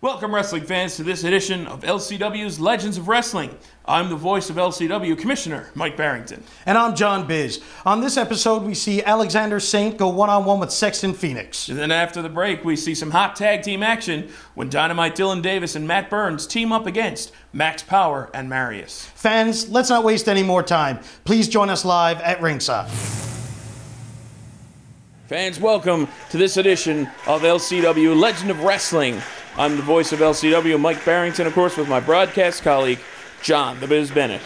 Welcome, wrestling fans, to this edition of LCW's Legends of Wrestling. I'm the voice of LCW Commissioner Mike Barrington. And I'm John Biz. On this episode, we see Alexander Saint go one-on-one with Sexton Phoenix. And then after the break, we see some hot tag team action when Dynamite Dylan Davis and Matt Burns team up against Max Power and Marius. Fans, let's not waste any more time. Please join us live at ringside. Fans, welcome to this edition of LCW Legend of Wrestling. I'm the voice of LCW, Mike Barrington, of course, with my broadcast colleague, John the Biz Bennett.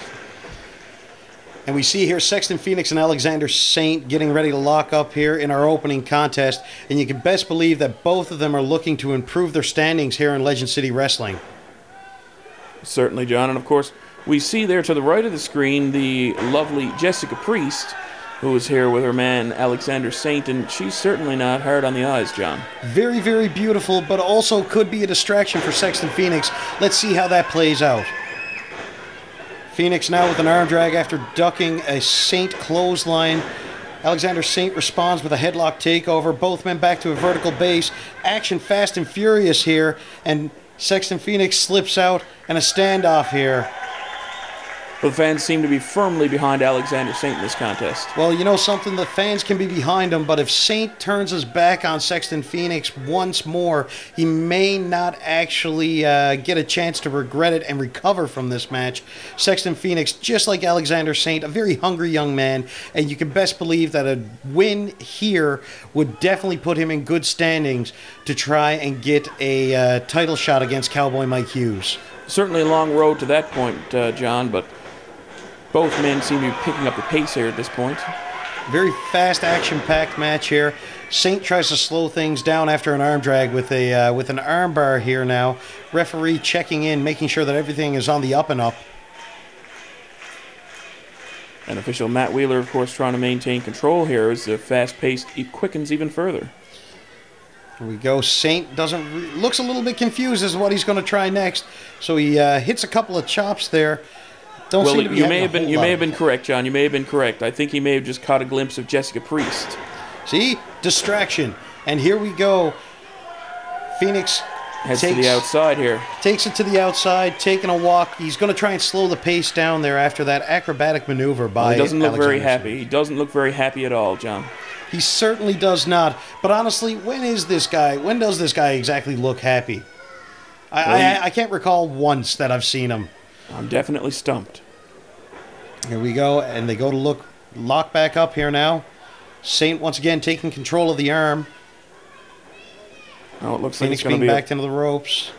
And we see here Sexton Phoenix and Alexander Saint getting ready to lock up here in our opening contest. And you can best believe that both of them are looking to improve their standings here in Legend City Wrestling. Certainly, John. And, of course, we see there to the right of the screen the lovely Jessica Priest, who is here with her man, Alexander Saint, and she's certainly not hard on the eyes, John. Very, very beautiful, but also could be a distraction for Sexton Phoenix. Let's see how that plays out. Phoenix now with an arm drag after ducking a Saint clothesline. Alexander Saint responds with a headlock takeover. Both men back to a vertical base. Action fast and furious here, and Sexton Phoenix slips out, and a standoff here. Well, the fans seem to be firmly behind Alexander Saint in this contest. Well, you know something? The fans can be behind him, but if Saint turns his back on Sexton Phoenix once more, he may not actually get a chance to regret it and recover from this match. Sexton Phoenix, just like Alexander Saint, a very hungry young man, and you can best believe that a win here would definitely put him in good standings to try and get a title shot against Cowboy Mike Hughes. Certainly a long road to that point, John, but both men seem to be picking up the pace here at this point. Very fast, action-packed match here. Saint tries to slow things down after an arm drag with an arm bar here now. Referee checking in, making sure that everything is on the up and up. And official Matt Wheeler, of course, trying to maintain control here as the fast pace quickens even further. Here we go. Saint looks a little bit confused as to what he's going to try next. So he hits a couple of chops there. Well, you may have been correct, John. You may have been correct. I think he may have just caught a glimpse of Jessica Priest. See? Distraction. And here we go. Phoenix heads to the outside here. Takes it to the outside, taking a walk. He's going to try and slow the pace down there after that acrobatic maneuver by He doesn't look Alexander very happy. Saint. He doesn't look very happy at all, John. He certainly does not. But honestly, when does this guy exactly look happy? I can't recall once that I've seen him. I'm definitely stumped. Here we go, and they go to lock back up here now. Saint once again taking control of the arm. Oh, it looks Phoenix like it's going to be backed into the ropes.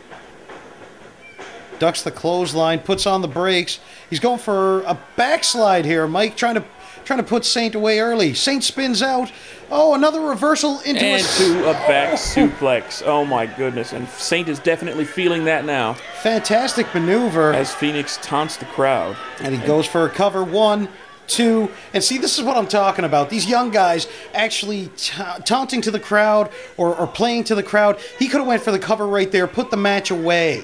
Ducks the clothesline, puts on the brakes. He's going for a backslide here. Mike trying to put Saint away early. Saint spins out. Oh, another reversal into a back suplex. Oh my goodness! And Saint is definitely feeling that now. Fantastic maneuver as Phoenix taunts the crowd. And he goes for a cover. 1, 2, and see, this is what I'm talking about. These young guys actually taunting to the crowd or playing to the crowd. He could have went for the cover right there, put the match away.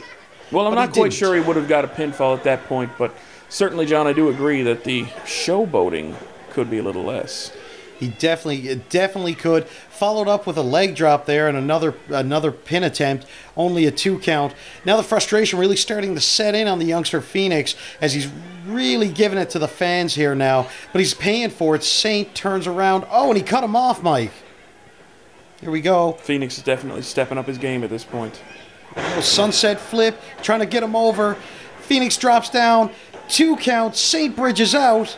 Well, I'm not quite sure he would have got a pinfall at that point, but certainly, John, I do agree that the showboating could be a little less. He definitely could. Followed up with a leg drop there and another pin attempt, only a 2 count. Now the frustration really starting to set in on the youngster Phoenix as he's really giving it to the fans here now. But he's paying for it. Saint turns around. Oh, and he cut him off, Mike. Here we go. Phoenix is definitely stepping up his game at this point. Sunset flip, trying to get him over. Phoenix drops down. 2 count. Saint bridges out.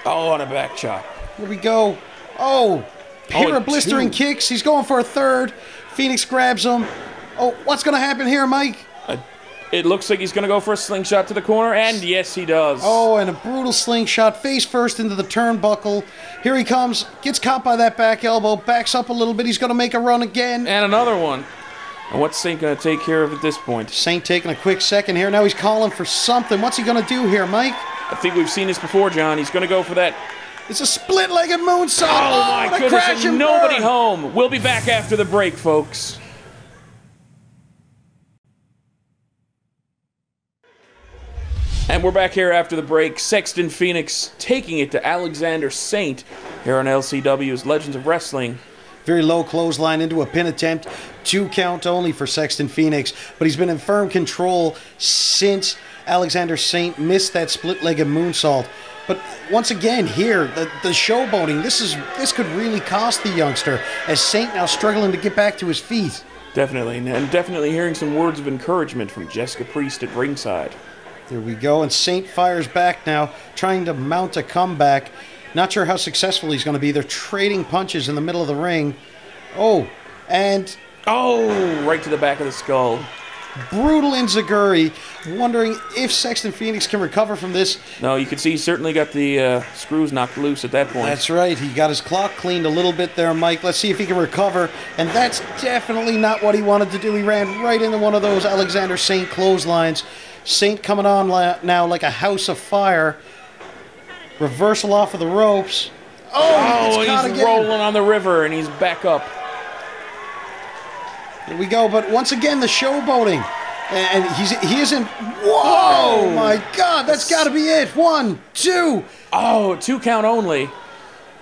Oh, on a back chop. Here we go. Oh, pair of blistering kicks. He's going for a third. Phoenix grabs him. Oh, what's going to happen here, Mike? It looks like he's going to go for a slingshot to the corner, and yes, he does. Oh, and a brutal slingshot, face first into the turnbuckle. Here he comes. Gets caught by that back elbow. Backs up a little bit. He's going to make a run again. And another one. And what's Saint going to take care of at this point? Saint taking a quick second here. Now he's calling for something. What's he going to do here, Mike? I think we've seen this before, John. He's going to go for that. It's a split-legged moonsault. Oh, my goodness, and nobody home. We'll be back after the break, folks. And we're back here after the break. Sexton Phoenix taking it to Alexander Saint here on LCW's Legends of Wrestling. Very low clothesline into a pin attempt. 2 count only for Sexton Phoenix. But he's been in firm control since Alexander Saint missed that split-legged moonsault. But once again, here, the showboating, this could really cost the youngster, as Saint now struggling to get back to his feet. Definitely, and definitely hearing some words of encouragement from Jessica Priest at ringside. There we go, and Saint fires back now, trying to mount a comeback. Not sure how successful he's going to be. They're trading punches in the middle of the ring. Oh, and... Oh, right to the back of the skull. Brutal enziguri. Wondering if Sexton Phoenix can recover from this. No, you can see he certainly got the screws knocked loose at that point. That's right. He got his clock cleaned a little bit there, Mike. Let's see if he can recover. And that's definitely not what he wanted to do. He ran right into one of those Alexander Saint clotheslines. Saint coming on now like a house of fire. Reversal off of the ropes. Oh, he's rolling on the river, and he's back up. Here we go, but once again, the showboating. And he isn't... Whoa! Oh my God, that's got to be it. 1, 2. Oh, 2 count only.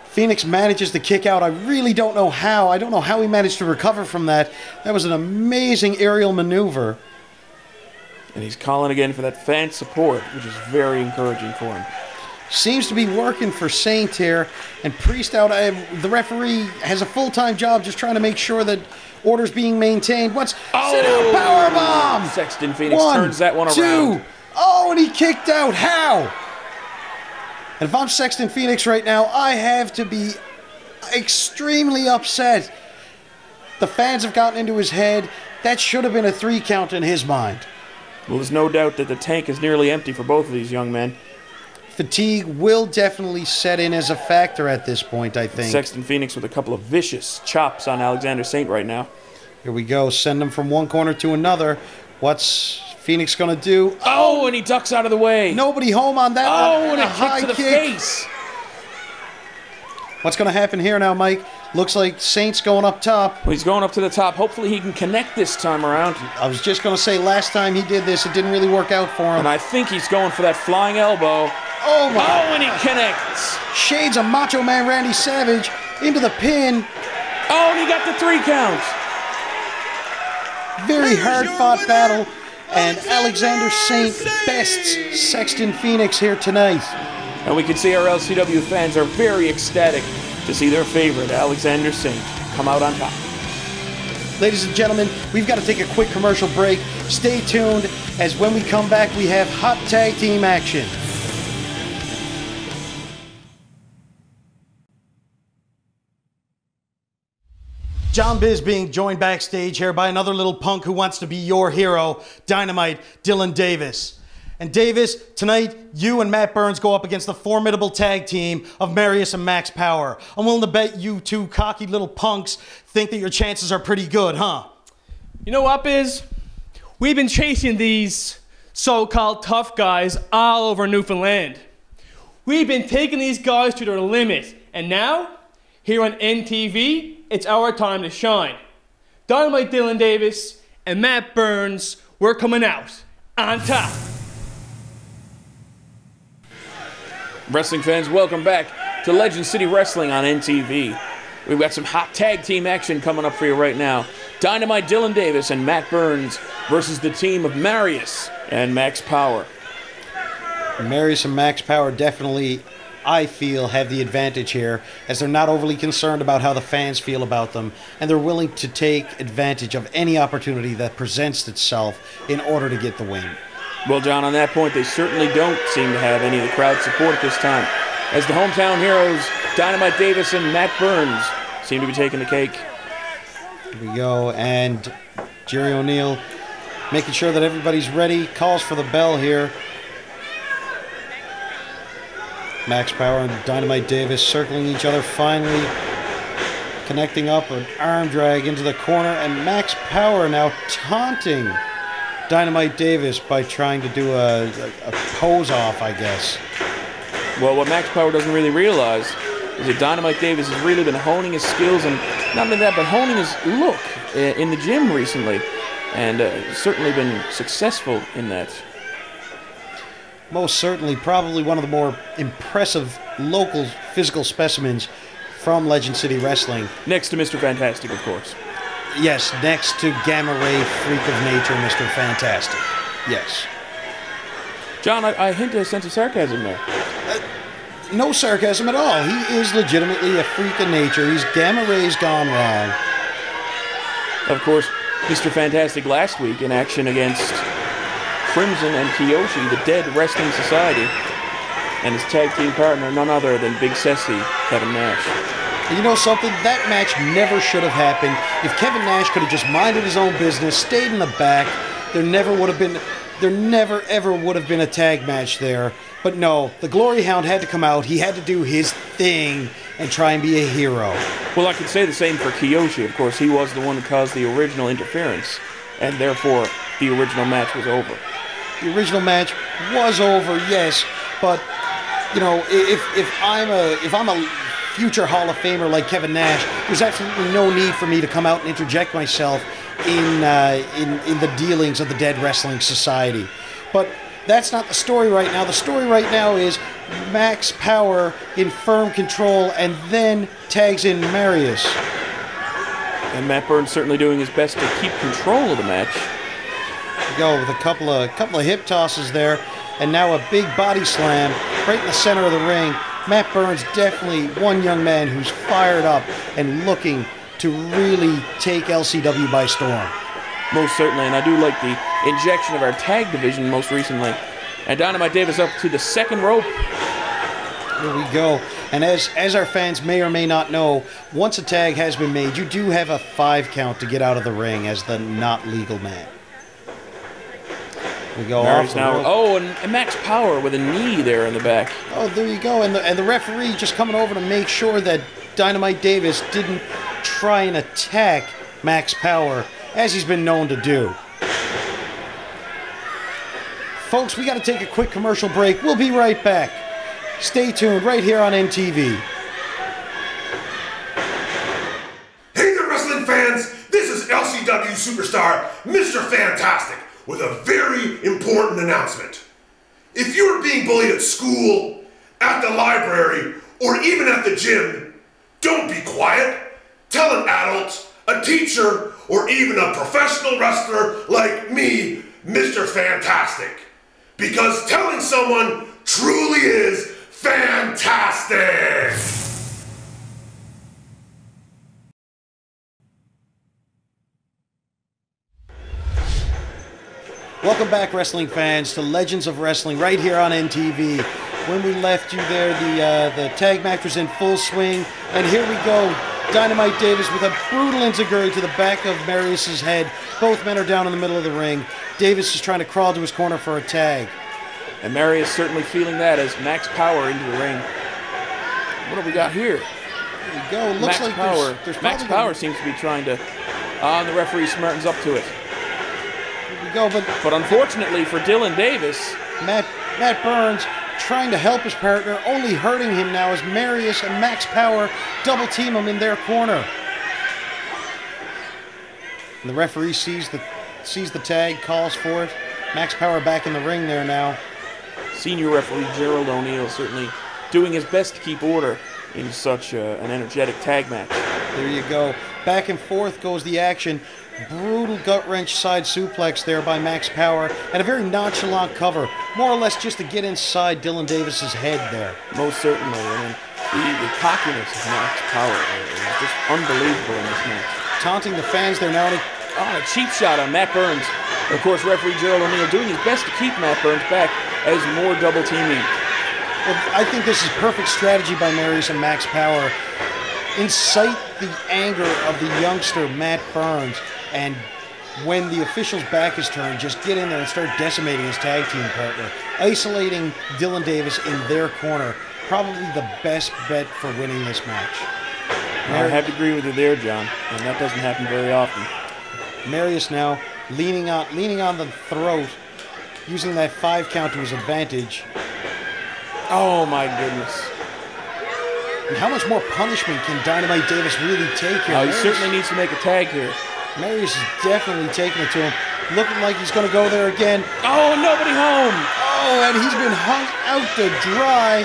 Phoenix manages to kick out. I really don't know how. I don't know how he managed to recover from that. That was an amazing aerial maneuver. And he's calling again for that fan support, which is very encouraging for him. Seems to be working for Saint here. And Priest out. The referee has a full-time job just trying to make sure that order's being maintained. Sit out powerbomb! Sexton Phoenix turns that one 2. around. Oh, and he kicked out. How? And if I'm Sexton Phoenix right now, I have to be extremely upset. The fans have gotten into his head. That should have been a 3 count in his mind. Well, there's no doubt that the tank is nearly empty for both of these young men. Fatigue will definitely set in as a factor at this point, I think. Sexton Phoenix with a couple of vicious chops on Alexander Saint right now. Here we go. Send him from one corner to another. What's Phoenix going to do? Oh, and he ducks out of the way. Nobody home on that one. Oh, and a kick to the face. What's going to happen here now, Mike? Looks like Saint's going up top. Well, he's going up to the top. Hopefully he can connect this time around. I was just going to say, last time he did this, it didn't really work out for him. And I think he's going for that flying elbow. Oh, my. Oh, and he connects. Shades of Macho Man Randy Savage into the pin. Oh, and he got the 3 count. Very hard-fought battle. And Alexander Saint bests Sexton Phoenix here tonight. And we can see our LCW fans are very ecstatic to see their favorite, Alexander Saint, come out on top. Ladies and gentlemen, we've got to take a quick commercial break. Stay tuned, as when we come back, we have hot tag team action. John Biz being joined backstage here by another little punk who wants to be your hero, Dynamite Dylan Davis. And Davis, tonight, you and Matt Burns go up against the formidable tag team of Marius and Max Power. I'm willing to bet you two cocky little punks think that your chances are pretty good, huh? You know what, Biz? We've been chasing these so-called tough guys all over Newfoundland. We've been taking these guys to their limit. And now, here on NTV, it's our time to shine. Dynamite Dylan Davis and Matt Burns, we're coming out on top. Wrestling fans, welcome back to Legend City Wrestling on NTV. We've got some hot tag team action coming up for you right now. Dynamite Dylan Davis and Matt Burns versus the team of Marius and Max Power. Marius and Max Power definitely, I feel, have the advantage here, as they're not overly concerned about how the fans feel about them, and they're willing to take advantage of any opportunity that presents itself in order to get the win. Well, John, on that point, they certainly don't seem to have any of the crowd support at this time, as the hometown heroes, Dynamite Davis and Matt Burns, seem to be taking the cake. Here we go, and Jerry O'Neill making sure that everybody's ready, calls for the bell here. Max Power and Dynamite Davis circling each other, finally connecting up, an arm drag into the corner, and Max Power now taunting Dynamite Davis by trying to do a pose off, I guess. Well, what Max Power doesn't really realize is that Dynamite Davis has really been honing his skills, and not only that, but honing his look in the gym recently, and certainly been successful in that. Most certainly, probably one of the more impressive local physical specimens from Legend City Wrestling. Next to Mr. Fantastic, of course. Yes, next to Gamma Ray Freak of Nature, Mr. Fantastic. Yes. John, I hint at a sense of sarcasm there. No sarcasm at all. He is legitimately a freak of nature. He's Gamma Ray's gone wrong. Of course, Mr. Fantastic last week in action against Crimson and Kiyoshi, the Dead Wrestling Society, and his tag team partner, none other than Big Sessy, Kevin Nash. You know something? That match never should have happened. If Kevin Nash could have just minded his own business, stayed in the back, there never ever would have been a tag match there. But no, the Glory Hound had to come out. He had to do his thing and try and be a hero. Well, I could say the same for Kiyoshi. Of course, he was the one who caused the original interference, and therefore the original match was over. The original match was over, yes, but you know, if I'm a future Hall of Famer like Kevin Nash, there's absolutely no need for me to come out and interject myself in the dealings of the Dead Wrestling Society. But that's not the story right now. The story right now is Max Power in firm control and then tags in Marius. And Matt Burns certainly doing his best to keep control of the match. Go with a couple of hip tosses there, and now a big body slam right in the center of the ring. Matt Burns, definitely one young man who's fired up and looking to really take LCW by storm. Most certainly, and I do like the injection of our tag division most recently. And Dynamite Davis up to the second rope. Here we go. And as our fans may or may not know, once a tag has been made, you do have a 5 count to get out of the ring as the not legal man. We go Marius off the now. rope. Oh, and Max Power with a knee there in the back. Oh, there you go. And the referee just coming over to make sure that Dynamite Davis didn't try and attack Max Power, as he's been known to do. Folks, we got to take a quick commercial break. We'll be right back. Stay tuned right here on NTV. Hey there, wrestling fans. This is LCW superstar Mr. Fantastic with a very important announcement. If you're being bullied at school, at the library, or even at the gym, don't be quiet. Tell an adult, a teacher, or even a professional wrestler like me, Mr. Fantastic. Because telling someone truly is fantastic! Welcome back, wrestling fans, to Legends of Wrestling right here on NTV. When we left you there, the tag match was in full swing, and here we go. Dynamite Davis with a brutal enziguri to the back of Marius's head. Both men are down in the middle of the ring. Davis is trying to crawl to his corner for a tag. And Marius certainly feeling that as Max Power into the ring. What have we got here? Here we go. Looks Max like Power. there's Max probably Power seems to be trying to. And the referee smartens up to it. Here we go, But unfortunately for Dylan Davis, Matt Burns trying to help his partner, only hurting him now as Marius and Max Power double team him in their corner. And the referee sees the tag, calls for it. Max Power back in the ring there now. senior referee Gerald O'Neill certainly doing his best to keep order in such an energetic tag match. There you go. Back and forth goes the action. Brutal gut-wrench side suplex there by Max Power, and a very nonchalant cover, more or less just to get inside Dylan Davis's head there. Most certainly. I mean, the cockiness of Max Power is just unbelievable in this match. Taunting the fans there now. A cheap shot on Matt Burns. Of course, referee Gerald O'Neill doing his best to keep Matt Burns back as more double teaming. Well, I think this is perfect strategy by Marius and Max Power. Incite the anger of the youngster Matt Burns, and when the official's back is turned, just get in there and start decimating his tag team partner, isolating Dylan Davis in their corner. Probably the best bet for winning this match. I have to agree with you there, John, and that doesn't happen very often. Marius now leaning on the throat, using that 5 count to his advantage. Oh my goodness. And how much more punishment can Dynamite Davis really take here? He certainly needs to make a tag here. Marius is definitely taking it to him. Looking like he's going to go there again. Oh, nobody home. Oh, and he's been hung out to dry.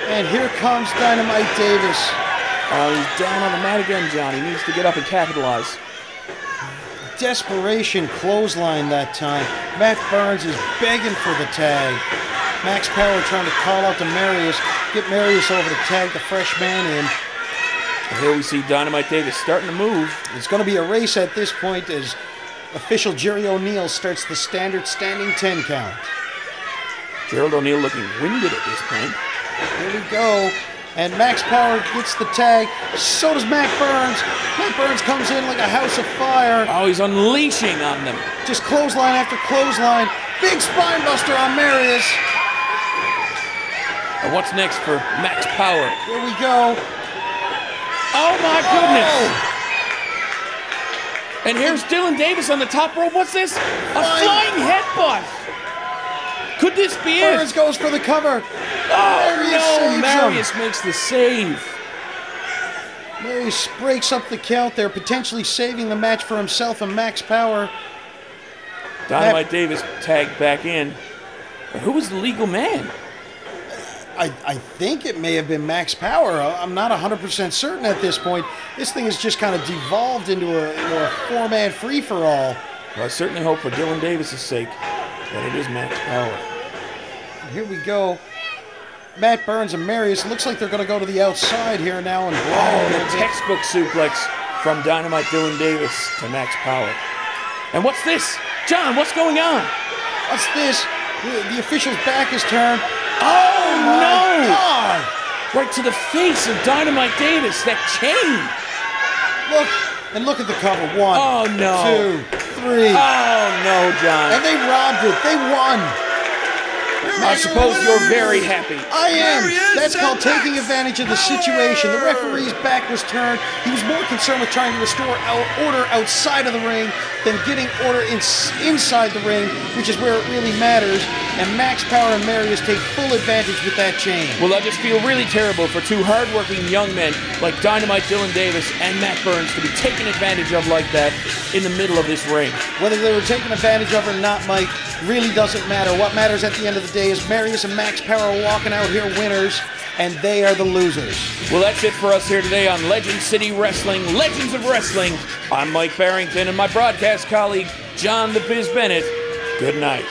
And here comes Dynamite Davis. Oh, he's down on the mat again, John. He needs to get up and capitalize. Desperation clothesline that time. Matt Burns is begging for the tag. Max Power trying to call out to Marius, get Marius over to tag the fresh man in. And here we see Dynamite Davis starting to move. It's going to be a race at this point as official Jerry O'Neil starts the standard standing 10 count. Gerald O'Neil looking winded at this point. Here we go. And Max Power gets the tag. So does Matt Burns. Matt Burns comes in like a house of fire. Oh, he's unleashing on them. Just clothesline after clothesline. Big spine buster on Marius. And what's next for Max Power? Here we go. Oh my goodness! And here's Dylan Davis on the top rope. What's this? A flying headbutt! Could this be it? Burns goes for the cover. Oh no! Marius makes the save. Marius breaks up the count there, potentially saving the match for himself and Max Power. Dynamite Davis tagged back in. But who was the legal man? I think it may have been Max Power. I'm not 100% certain at this point. This thing has just kind of devolved into a four-man free-for-all. Well, I certainly hope for Dylan Davis' sake that it is Max Power. Here we go. Matt Burns and Marius. Looks like they're going to go to the outside here now and brawl. The textbook suplex from Dynamite Dylan Davis to Max Power. And what's this? John, what's going on? What's this? The official's back is turned. Oh, no! God. Right to the face of Dynamite Davis, that chain. Look at the cover. 1, 2, 3. Oh, no, John. And they robbed it. They won. I suppose you're very happy. I am. That's called taking advantage of the situation. The referee's back was turned. He was more concerned with trying to restore order outside of the ring than getting order inside the ring, which is where it really matters. And Max Power and Marius take full advantage with that chain. Well, I just feel really terrible for two hardworking young men like Dynamite Dylan Davis and Matt Burns to be taken advantage of like that in the middle of this ring. Whether they were taken advantage of or not, Mike, really doesn't matter. What matters at the end of the day is Marius and Max Power are walking out here winners, and they are the losers. Well, that's it for us here today on Legend City Wrestling, Legends of Wrestling. I'm Mike Barrington and my broadcast colleague, John the Biz Bennett. Good night.